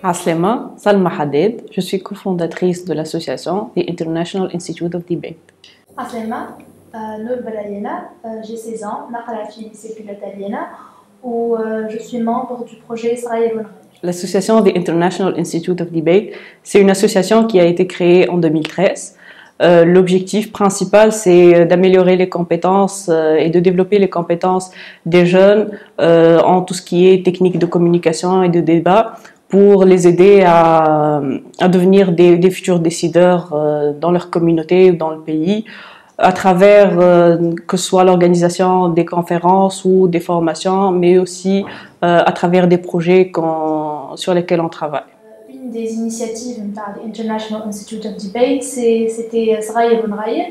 Aslema Salma Hadid, je suis cofondatrice de l'association The International Institute of Debate. Aslema Nour Balayena, j'ai 16 ans, نقرأ في lycée pilote où je suis membre du projet Israël Unraïl. L'association The International Institute of Debate, c'est une association qui a été créée en 2013. L'objectif principal, c'est d'améliorer les compétences et de développer les compétences des jeunes en tout ce qui est technique de communication et de débat pour les aider à devenir des futurs décideurs dans leur communauté ou dans le pays à travers que ce soit l'organisation des conférences ou des formations, mais aussi à travers des projets sur lesquels on travaille. Une des initiatives de l'International Institute of Debate, c'était Israël Unraïl.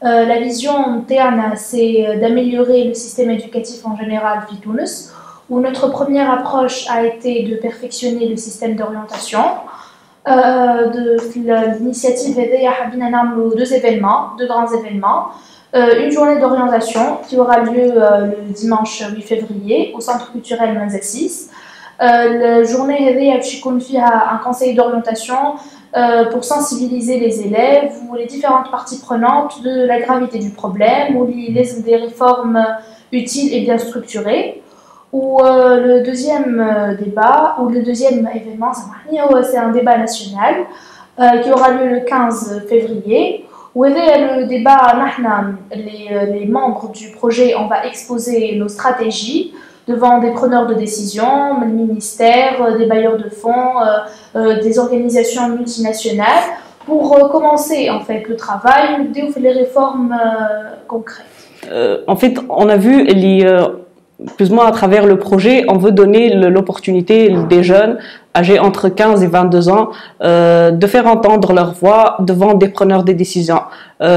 La vision TEANA, c'est d'améliorer le système éducatif en général à Tunis, où notre première approche a été de perfectionner le système d'orientation. L'initiative deux grands événements. Une journée d'orientation qui aura lieu le dimanche 8 février au Centre culturel Manzassis. La journée a un conseil d'orientation pour sensibiliser les élèves ou les différentes parties prenantes de la gravité du problème ou des réformes utiles et bien structurées. Ou le deuxième débat, ou le deuxième événement, c'est un débat national qui aura lieu le 15 février. Où le débat, les membres du projet, on va exposer nos stratégies devant des preneurs de décision, le ministère, des bailleurs de fonds, des organisations multinationales, pour commencer en fait le travail, les réformes concrètes. En fait, on a vu plus ou moins à travers le projet, on veut donner l'opportunité des jeunes âgés entre 15 et 22 ans de faire entendre leur voix devant des preneurs de décisions. Vous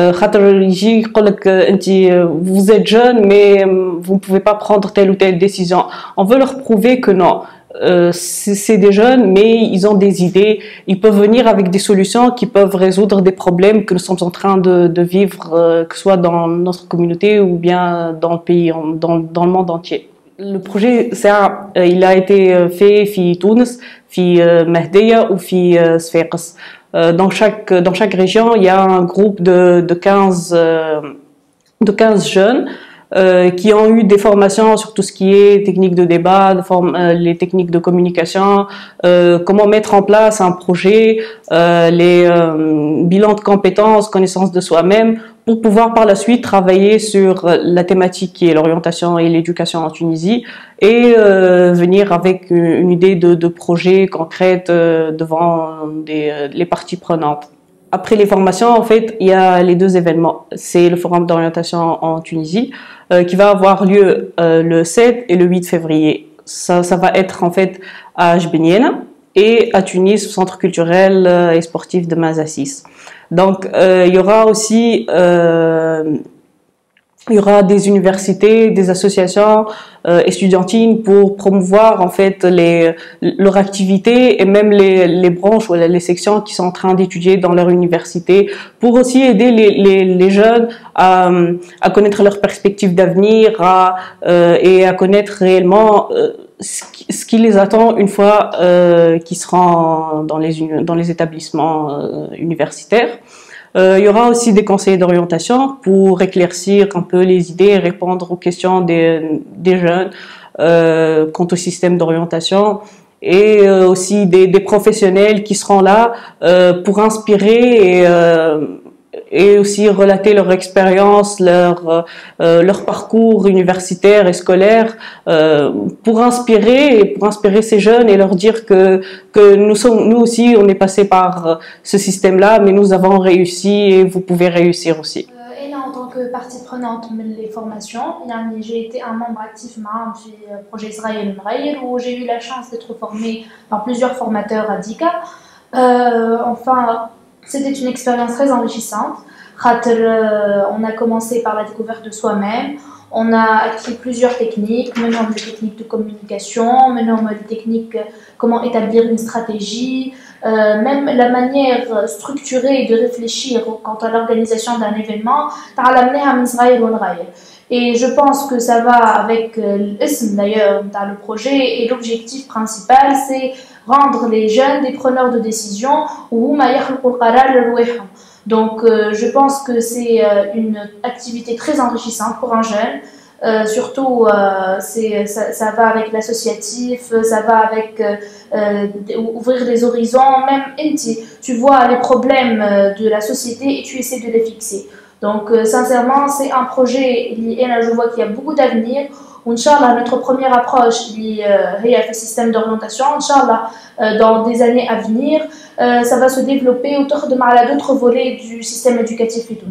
êtes jeune, mais vous ne pouvez pas prendre telle ou telle décision. On veut leur prouver que non. C'est des jeunes, mais ils ont des idées. Ils peuvent venir avec des solutions qui peuvent résoudre des problèmes que nous sommes en train de vivre, que ce soit dans notre communauté ou bien dans le pays, dans le monde entier. Le projet, il a été fait في تونس, في مهدية ou في صفاقس. Dans chaque région, il y a un groupe de 15 jeunes qui ont eu des formations sur tout ce qui est technique de débat, les techniques de communication, comment mettre en place un projet, les bilans de compétences, connaissance de soi-même, pour pouvoir par la suite travailler sur la thématique qui est l'orientation et l'éducation en Tunisie et venir avec une idée de projet concrète devant les parties prenantes. Après les formations, en fait, il y a les deux événements. C'est le forum d'orientation en Tunisie qui va avoir lieu le 7 et le 8 février. Ça va être en fait à Jbeniena et à Tunis, au centre culturel et sportif de Manzassis. Donc, il y aura aussi des universités, des associations estudiantines pour promouvoir en fait leur activité et même les branches ou les sections qui sont en train d'étudier dans leur université pour aussi aider les jeunes à connaître leurs perspectives d'avenir et à connaître réellement ce qui les attend une fois qu'ils seront dans les établissements universitaires. Il y aura aussi des conseillers d'orientation pour éclaircir un peu les idées et répondre aux questions des jeunes quant au système d'orientation et aussi des professionnels qui seront là pour inspirer et aussi relater leur expérience, leur parcours universitaire et scolaire pour inspirer ces jeunes et leur dire que nous aussi on est passé par ce système-là, mais nous avons réussi et vous pouvez réussir aussi. Et là, en tant que partie prenante les formations, j'ai été un membre actif du projet Israël Unraïl où j'ai eu la chance d'être formée par plusieurs formateurs à DICA. Enfin, c'était une expérience très enrichissante. On a commencé par la découverte de soi-même. On a acquis plusieurs techniques, maintenant des techniques de communication, maintenant des techniques comment établir une stratégie, même la manière structurée de réfléchir quant à l'organisation d'un événement. Et je pense que ça va avec l'ism d'ailleurs dans le projet et l'objectif principal c'est rendre les jeunes des preneurs de décision. Donc, je pense que c'est une activité très enrichissante pour un jeune. Surtout, ça va avec l'associatif, ça va avec ouvrir les horizons. Même tu vois les problèmes de la société et tu essaies de les fixer. Donc, sincèrement, c'est un projet, je vois qu'il y a beaucoup d'avenir. Inch'Allah, notre première approche est le système d'orientation. Inch'Allah, dans des années à venir, ça va se développer autour de d'autres volets du système éducatif et tout.